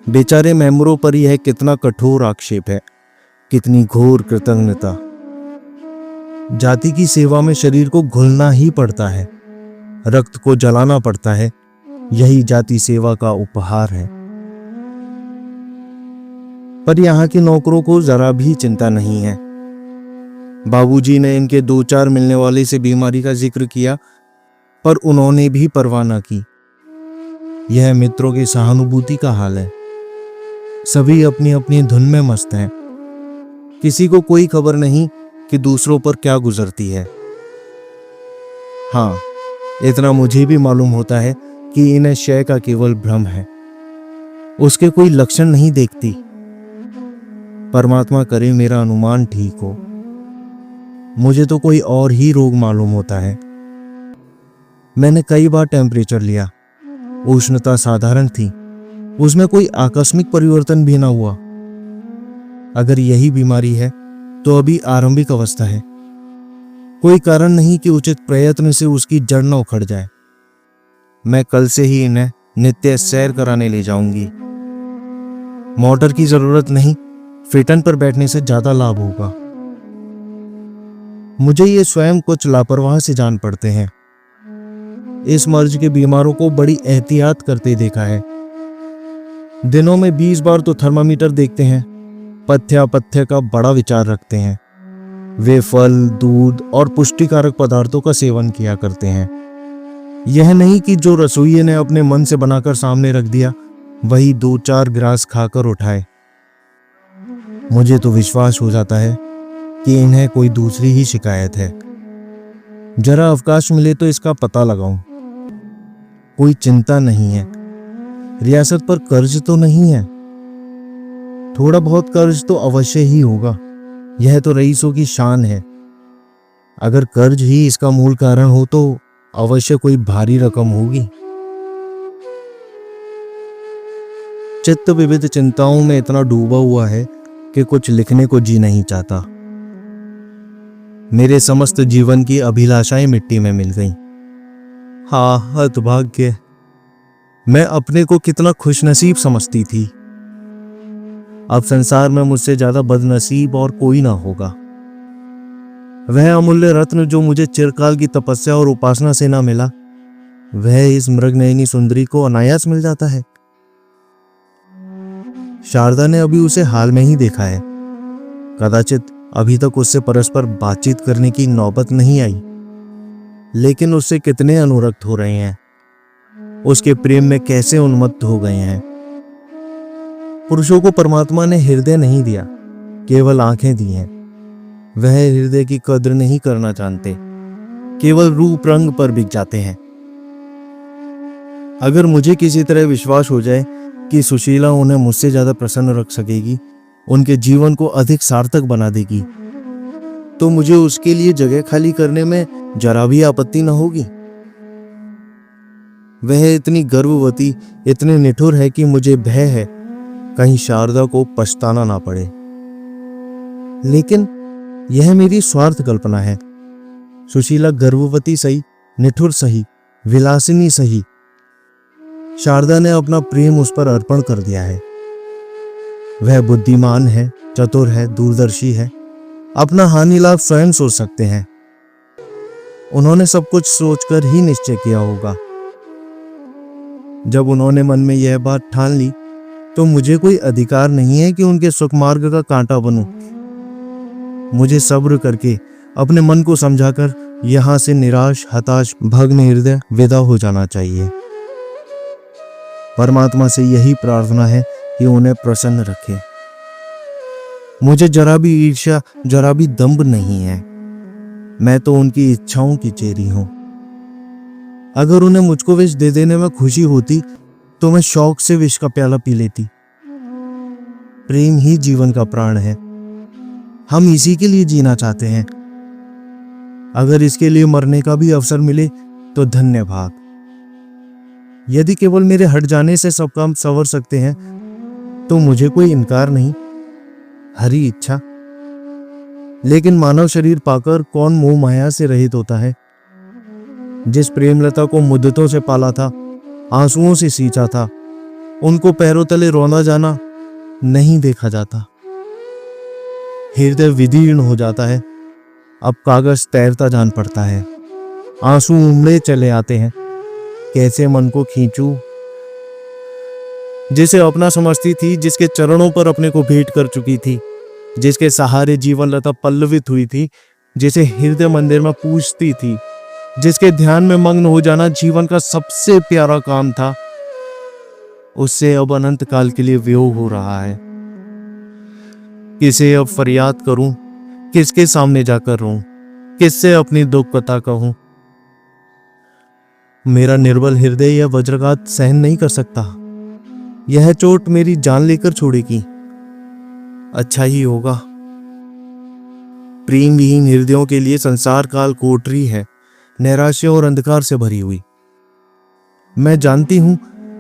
S1: बेचारे मेंबरों पर यह कितना कठोर आक्षेप है, कितनी घोर कृतज्ञता। जाति की सेवा में शरीर को घुलना ही पड़ता है, रक्त को जलाना पड़ता है, यही जाति सेवा का उपहार है। पर यहाँ के नौकरों को जरा भी चिंता नहीं है। बाबूजी ने इनके 2-4 मिलने वाले से बीमारी का जिक्र किया, पर उन्होंने भी परवाह न की। यह मित्रों की सहानुभूति का हाल है। सभी अपनी अपनी धुन में मस्त हैं। किसी को कोई खबर नहीं कि दूसरों पर क्या गुजरती है। हाँ, इतना मुझे भी मालूम होता है कि इन्हें क्षय का केवल भ्रम है, उसके कोई लक्षण नहीं देखती। परमात्मा करे मेरा अनुमान ठीक हो। मुझे तो कोई और ही रोग मालूम होता है। मैंने कई बार टेम्परेचर लिया, उष्णता साधारण थी, उसमें कोई आकस्मिक परिवर्तन भी ना हुआ। अगर यही बीमारी है तो अभी आरंभिक अवस्था है, कोई कारण नहीं कि उचित प्रयत्न से उसकी जड़ न उखड़ जाए। मैं कल से ही इन्हें नित्य सैर कराने ले जाऊंगी। मोटर की जरूरत नहीं, फिटन पर बैठने से ज्यादा लाभ होगा। मुझे ये स्वयं कुछ लापरवाह से जान पड़ते हैं। इस मर्ज के बीमारों को बड़ी एहतियात करते देखा है। दिनों में 20 बार तो थर्मामीटर देखते हैं, पथ्य का बड़ा विचार रखते हैं। वे फल, दूध और पुष्टिकारक पदार्थों का सेवन किया करते हैं। यह नहीं कि जो रसोइये ने अपने मन से बनाकर सामने रख दिया वही 2-4 गिलास खाकर उठाए। मुझे तो विश्वास हो जाता है कि इन्हें कोई दूसरी ही शिकायत है। जरा अवकाश मिले तो इसका पता लगाऊं। कोई चिंता नहीं है। रियासत पर कर्ज तो नहीं है। थोड़ा बहुत कर्ज तो अवश्य ही होगा, यह तो रईसों की शान है। अगर कर्ज ही इसका मूल कारण हो तो अवश्य कोई भारी रकम होगी। चित्त विविध चिंताओं में इतना डूबा हुआ है कि कुछ लिखने को जी नहीं चाहता। मेरे समस्त जीवन की अभिलाषाएं मिट्टी में मिल गईं। हाँ, हतभाग्य। मैं अपने को कितना खुशनसीब समझती थी। अब संसार में मुझसे ज्यादा बदनसीब और कोई ना होगा। वह अमूल्य रत्न जो मुझे चिरकाल की तपस्या और उपासना से ना मिला, वह इस मृगनयनी सुंदरी को अनायास मिल जाता है। शारदा ने अभी उसे हाल में ही देखा है। कदाचित अभी तक उससे परस्पर बातचीत करने की नौबत नहीं आई, लेकिन उससे कितने अनुरक्त हो रहे हैं, उसके प्रेम में कैसे उन्मत्त हो गए हैं। पुरुषों को परमात्मा ने हृदय नहीं दिया, केवल आंखें दी हैं। वह हृदय की कद्र नहीं करना जानते, केवल रूप रंग पर बिक जाते हैं। अगर मुझे किसी तरह विश्वास हो जाए कि सुशीला उन्हें मुझसे ज्यादा प्रसन्न रख सकेगी, उनके जीवन को अधिक सार्थक बना देगी, तो मुझे उसके लिए जगह खाली करने में जरा भी आपत्ति न होगी। वह इतनी गर्भवती, इतनी निठुर है कि मुझे भय है कहीं शारदा को पछताना ना पड़े। लेकिन यह मेरी स्वार्थ कल्पना है। सुशीला गर्भवती सही, निठुर सही, विलासिनी सही, शारदा ने अपना प्रेम उस पर अर्पण कर दिया है। वह बुद्धिमान है, चतुर है, दूरदर्शी है, अपना हानि लाभ स्वयं सोच सकते हैं। उन्होंने सब कुछ सोचकर ही निश्चय किया होगा। जब उन्होंने मन में यह बात ठान ली तो मुझे कोई अधिकार नहीं है कि उनके सुख मार्ग का कांटा बनूं। मुझे सब्र करके अपने मन को समझाकर यहां से निराश, हताश, भग्न हृदय विदा हो जाना चाहिए। परमात्मा से यही प्रार्थना है कि उन्हें प्रसन्न रखे। मुझे जरा भी ईर्ष्या, जरा भी दंभ नहीं है। मैं तो उनकी इच्छाओं की चेरी हूं। अगर उन्हें मुझको विष दे देने में खुशी होती तो मैं शौक से विष का प्याला पी लेती। प्रेम ही जीवन का प्राण है। हम इसी के लिए जीना चाहते हैं। अगर इसके लिए मरने का भी अवसर मिले तो धन्य भाग। यदि केवल मेरे हट जाने से सब काम संवर सकते हैं तो मुझे कोई इनकार नहीं, हरी इच्छा। लेकिन मानव शरीर पाकर कौन मोह माया से रहित होता है। जिस प्रेमलता को मुद्दतों से पाला था, आंसुओं से सींचा था, उनको पैरों तले रोना जाना नहीं देखा जाता। हृदय विदीर्ण हो जाता है। अब कागज तैरता जान पड़ता है। आंसू उमड़े चले आते हैं। कैसे मन को खींचूं। जिसे अपना समझती थी, जिसके चरणों पर अपने को भेंट कर चुकी थी, जिसके सहारे जीवन लता पल्लवित हुई थी, जिसे हृदय मंदिर में पूजती थी, जिसके ध्यान में मग्न हो जाना जीवन का सबसे प्यारा काम था, उससे अब अनंत काल के लिए वियोग हो रहा है। किसे अब फरियाद करूं, किसके सामने जाकर रोऊं, किससे अपनी दुख कथा कहूं। मेरा निर्बल हृदय यह वज्रघात सहन नहीं कर सकता। यह चोट मेरी जान लेकर छोड़ेगी। अच्छा ही होगा। प्रेम विहीन हृदयों के लिए संसार काल कोठरी है, नैराश्य और अंधकार से भरी हुई। मैं जानती हूं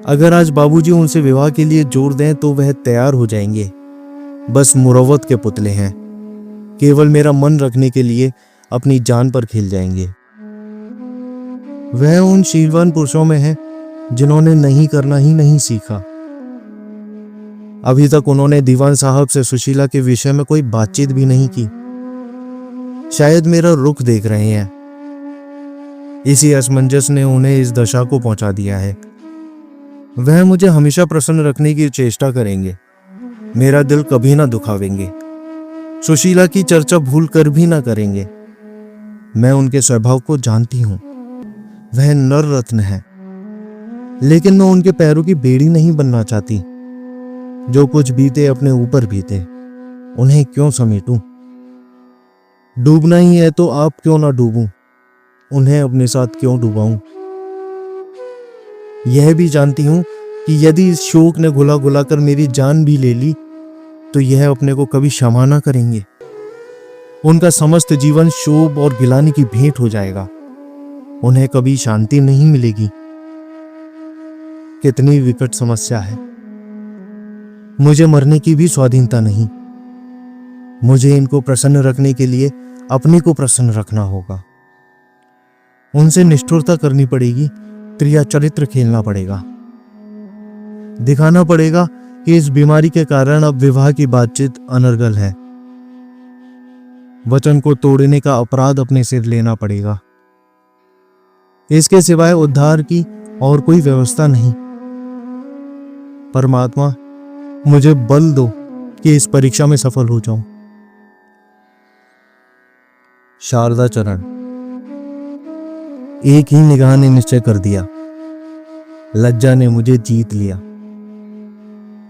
S1: अगर आज बाबूजी उनसे विवाह के लिए जोर दें तो वह तैयार हो जाएंगे। बस मुरव्वत के पुतले हैं, केवल मेरा मन रखने के लिए अपनी जान पर खेल जाएंगे। वह उन शीलवान पुरुषों में है जिन्होंने नहीं करना ही नहीं सीखा। अभी तक उन्होंने दीवान साहब से सुशीला के विषय में कोई बातचीत भी नहीं की। शायद मेरा रुख देख रहे हैं। इसी असमंजस ने उन्हें इस दशा को पहुंचा दिया है। वह मुझे हमेशा प्रसन्न रखने की चेष्टा करेंगे, मेरा दिल कभी ना दुखावेंगे, सुशीला की चर्चा भूल कर भी ना करेंगे। मैं उनके स्वभाव को जानती हूं। वह नर रत्न है, लेकिन मैं उनके पैरों की बेड़ी नहीं बनना चाहती। जो कुछ बीते अपने ऊपर बीते, उन्हें क्यों समेटूं। डूबना ही है तो आप क्यों ना डूबूं, उन्हें अपने साथ क्यों डुबाऊं। यह भी जानती हूं कि यदि इस शोक ने घुला घुला कर मेरी जान भी ले ली तो यह अपने को कभी क्षमा ना करेंगे। उनका समस्त जीवन शोभ और गिलानी की भेंट हो जाएगा। उन्हें कभी शांति नहीं मिलेगी। कितनी विकट समस्या है। मुझे मरने की भी स्वाधीनता नहीं। मुझे इनको प्रसन्न रखने के लिए अपने को प्रसन्न रखना होगा। उनसे निष्ठुरता करनी पड़ेगी, क्रिया चरित्र खेलना पड़ेगा। दिखाना पड़ेगा कि इस बीमारी के कारण अब विवाह की बातचीत अनर्गल है। वचन को तोड़ने का अपराध अपने सिर लेना पड़ेगा। इसके सिवाय उद्धार की और कोई व्यवस्था नहीं। परमात्मा, मुझे बल दो कि इस परीक्षा में सफल हो जाऊं। शारदा चरण। एक ही निगाह ने निश्चय कर दिया। लज्जा ने मुझे जीत लिया।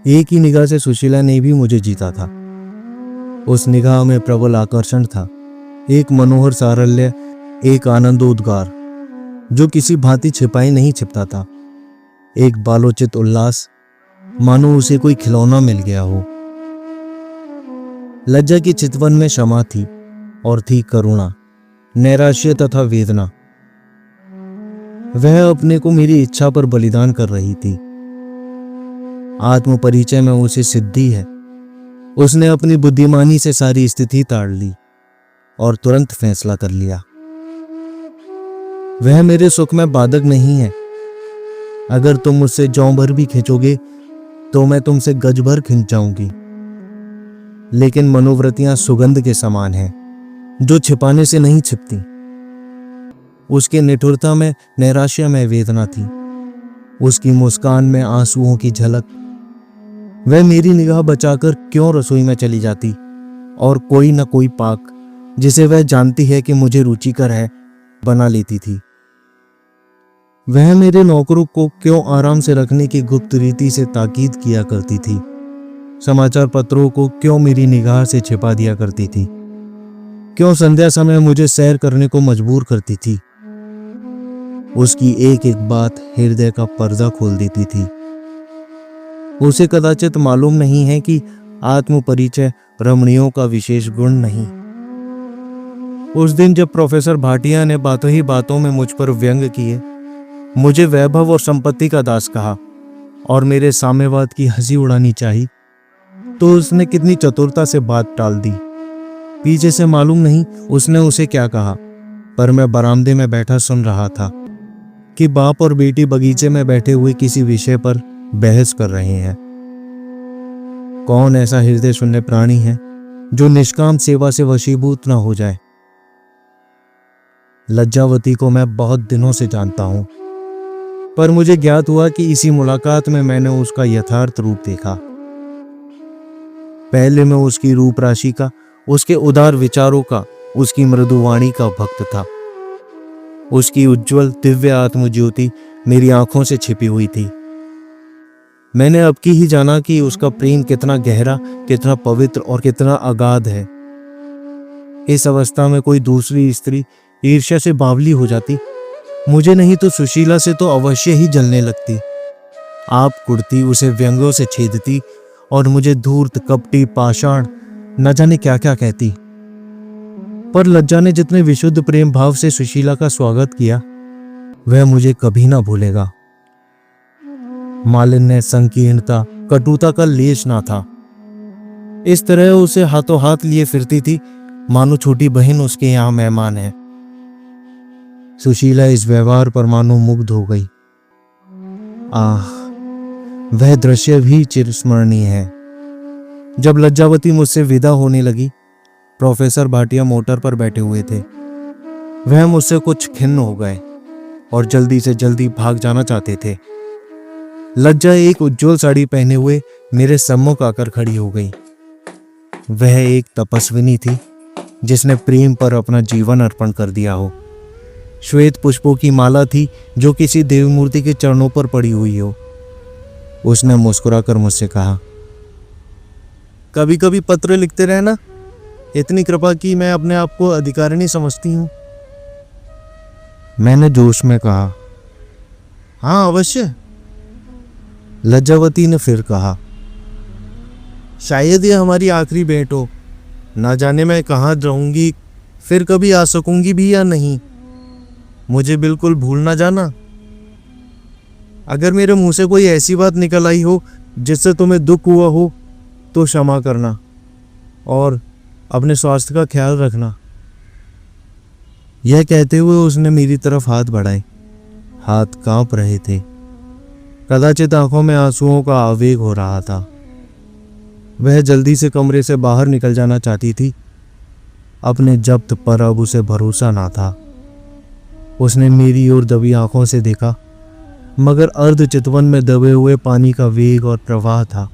S1: एक ही निगाह से सुशीला ने भी मुझे जीता था। उस निगाह में प्रबल आकर्षण था, एक मनोहर सारल्य, एक आनंदोद्गार जो किसी भांति छिपाई नहीं छिपता था। एक बालोचित उल्लास, मानो उसे कोई खिलौना मिल गया हो। लज्जा की चितवन में क्षमा थी और थी करुणा, नैराश्य तथा वेदना। वह अपने को मेरी इच्छा पर बलिदान कर रही थी। आत्म परिचय में उसे सिद्धि है। उसने अपनी बुद्धिमानी से सारी स्थिति ताड़ ली और तुरंत फैसला कर लिया। वह मेरे सुख में बाधक नहीं है। अगर तुम मुझसे जौ भर भी खींचोगे तो मैं तुमसे गज भर खींच जाऊंगी। लेकिन मनोवृत्तियां सुगंध के समान हैं, जो छिपाने से नहीं छिपती। उसके निठुरता में नैराश्य में वेदना थी, उसकी मुस्कान में आंसुओं की झलक। वह मेरी निगाह बचाकर क्यों रसोई में चली जाती और कोई न कोई पाक, जिसे वह जानती है कि मुझे रुचिकर है, बना लेती थी। वह मेरे नौकरों को क्यों आराम से रखने की गुप्त रीति से ताकीद किया करती थी। समाचार पत्रों को क्यों मेरी निगाह से छिपा दिया करती थी। क्यों संध्या समय मुझे सैर करने को मजबूर करती थी। उसकी एक एक बात हृदय का पर्दा खोल देती थी। उसे कदाचित मालूम नहीं है कि आत्म परिचय रमणियों का विशेष गुण नहीं। उस दिन जब प्रोफेसर भाटिया ने बातों ही बातों में मुझ पर व्यंग किए, मुझे वैभव और संपत्ति का दास कहा और मेरे साम्यवाद की हंसी उड़ानी चाहिए, तो उसने कितनी चतुरता से बात टाल दी। पीछे से मालूम नहीं उसने उसे क्या कहा, पर मैं बरामदे में बैठा सुन रहा था कि बाप और बेटी बगीचे में बैठे हुए किसी विषय पर बहस कर रहे हैं। कौन ऐसा हृदय शून्य प्राणी है जो निष्काम सेवा से वशीभूत न हो जाए। लज्जावती को मैं बहुत दिनों से जानता हूं, पर मुझे ज्ञात हुआ कि इसी मुलाकात में मैंने उसका यथार्थ रूप देखा। पहले मैं उसकी रूप राशि का, उसके उदार विचारों का, उसकी मृदुवाणी का भक्त था। उसकी उज्जवल दिव्य आत्मज्योति मेरी आंखों से छिपी हुई थी। मैंने अब की ही जाना कि उसका प्रेम कितना गहरा, कितना पवित्र और कितना अगाध है। इस अवस्था में कोई दूसरी स्त्री ईर्ष्या से बावली हो जाती, मुझे नहीं तो सुशीला से तो अवश्य ही जलने लगती। आप कुड़ती, उसे व्यंग्यों से छेदती और मुझे धूर्त, कपटी, पाषाण, न जाने क्या क्या कहती। पर लज्जा ने जितने विशुद्ध प्रेम भाव से सुशीला का स्वागत किया, वह मुझे कभी ना भूलेगा। मालिन्य, संकीर्णता, कटुता का लेश ना था। इस तरह उसे हाथों हाथ लिए फिरती थी, मानो छोटी बहन उसके यहां मेहमान है। सुशीला इस व्यवहार पर मानो मुग्ध हो गई। आह, वह दृश्य भी चिरस्मरणीय है। जब लज्जावती मुझसे विदा होने लगी, प्रोफेसर भाटिया मोटर पर बैठे हुए थे। वह मुझसे कुछ खिन्न हो गए और जल्दी से जल्दी भाग जाना चाहते थे। लज्जा एक उज्जवल साड़ी पहने हुए मेरे सम्मुख आकर खड़ी हो गई। वह एक तपस्विनी थी जिसने प्रेम पर अपना जीवन अर्पण कर दिया हो। श्वेत पुष्पों की माला थी जो किसी देवी मूर्ति के चरणों पर पड़ी हुई हो। उसने मुस्कुराकर मुझसे कहा, कभी कभी पत्र लिखते रहना। इतनी कृपा की मैं अपने आप को अधिकारिणी समझती हूं। मैंने जोश में कहा, हाँ अवश्य। लज्जावती ने फिर कहा, शायद ये हमारी आखिरी भेंट हो। ना जाने मैं कहाँ रहूंगी, फिर कभी आ सकूंगी भी या नहीं। मुझे बिल्कुल भूल ना जाना। अगर मेरे मुंह से कोई ऐसी बात निकल आई हो जिससे तुम्हें दुख हुआ हो तो क्षमा करना और अपने स्वास्थ्य का ख्याल रखना। यह कहते हुए उसने मेरी तरफ हाथ बढ़ाए। हाथ कांप रहे थे। कदाचित आंखों में आंसुओं का आवेग हो रहा था। वह जल्दी से कमरे से बाहर निकल जाना चाहती थी। अपने जब्त पर अब उसे भरोसा ना था। उसने मेरी ओर दबी आंखों से देखा, मगर अर्ध चितवन में दबे हुए पानी का वेग और प्रवाह था।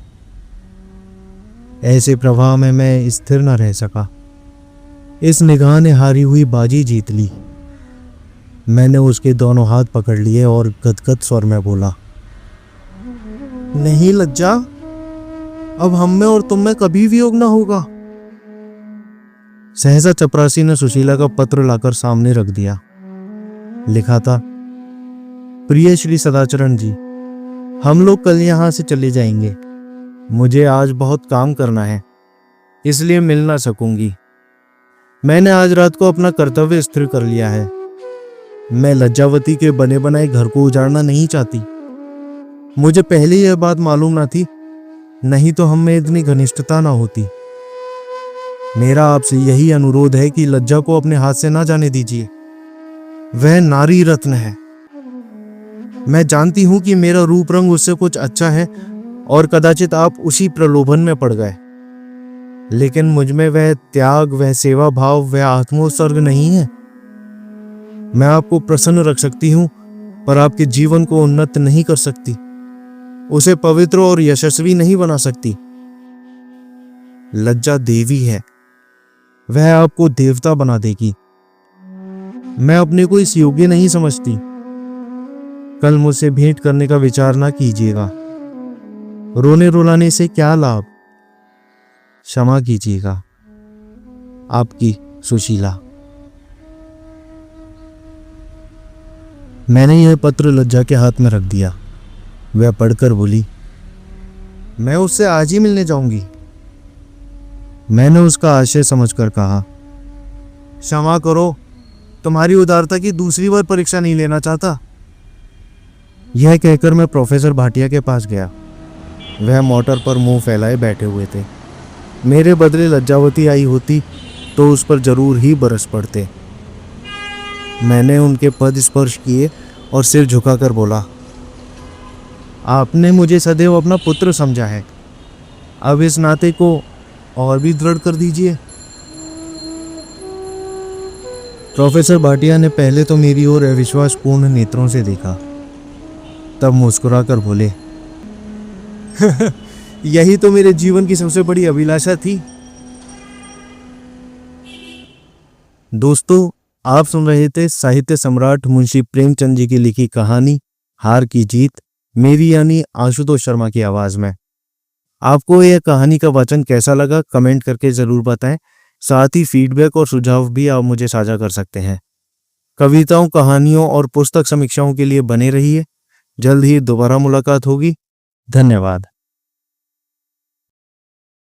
S1: ऐसे प्रवाह में मैं स्थिर न रह सका। इस निगाह ने हारी हुई बाजी जीत ली। मैंने उसके दोनों हाथ पकड़ लिए और गदगद स्वर में बोला, नहीं लज्जा, अब हम में और तुम में कभी वियोग न होगा। सहसा चपरासी ने सुशीला का पत्र लाकर सामने रख दिया। लिखा था, प्रिय श्री सदाचरण जी, हम लोग कल यहाँ से चले जाएंगे। मुझे आज बहुत काम करना है, इसलिए मिल ना सकूंगी। मैंने आज रात को अपना कर्तव्य स्थिर कर लिया है। मैं लज्जावती के बने बनाए घर को उजाड़ना नहीं चाहती। मुझे पहले यह बात मालूम ना थी, नहीं तो हम में इतनी घनिष्ठता ना होती। मेरा आपसे यही अनुरोध है कि लज्जा को अपने हाथ से ना जाने दीजिए। वह नारी रत्न है। मैं जानती हूं कि मेरा रूप रंग उससे कुछ अच्छा है और कदाचित आप उसी प्रलोभन में पड़ गए, लेकिन मुझ में वह त्याग, वह सेवा भाव, वह आत्मोत्सर्ग नहीं है। मैं आपको प्रसन्न रख सकती हूं, पर आपके जीवन को उन्नत नहीं कर सकती, उसे पवित्र और यशस्वी नहीं बना सकती। लज्जा देवी है, वह आपको देवता बना देगी। मैं अपने को इस योग्य नहीं समझती। कल मुझसे भेंट करने का विचार ना कीजिएगा। रोने रुलाने से क्या लाभ? क्षमा कीजिएगा। आपकी सुशीला। मैंने यह पत्र लज्जा के हाथ में रख दिया। वह पढ़कर बोली, मैं उससे आज ही मिलने जाऊंगी। मैंने उसका आशय समझकर कहा, क्षमा करो, तुम्हारी उदारता की दूसरी बार परीक्षा नहीं लेना चाहता। यह कहकर मैं प्रोफेसर भाटिया के पास गया। वह मोटर पर मुंह फैलाए बैठे हुए थे। मेरे बदले लज्जावती आई होती तो उस पर जरूर ही बरस पड़ते। मैंने उनके पद स्पर्श किए और सिर झुकाकर बोला, आपने मुझे सदैव अपना पुत्र समझा है, अब इस नाते को और भी दृढ़ कर दीजिए। प्रोफेसर भाटिया ने पहले तो मेरी ओर अविश्वासपूर्ण नेत्रों से देखा, तब मुस्कुराकर बोले, यही तो मेरे जीवन की सबसे बड़ी अभिलाषा थी। दोस्तों, आप सुन रहे थे साहित्य सम्राट मुंशी प्रेमचंद जी की लिखी कहानी हार की जीत, मेरी यानी आशुतोष शर्मा की आवाज में। आपको यह कहानी का वाचन कैसा लगा कमेंट करके जरूर बताएं। साथ ही फीडबैक और सुझाव भी आप मुझे साझा कर सकते हैं। कविताओं, कहानियों और पुस्तक समीक्षाओं के लिए बने रहिए। जल्द ही दोबारा मुलाकात होगी। धन्यवाद।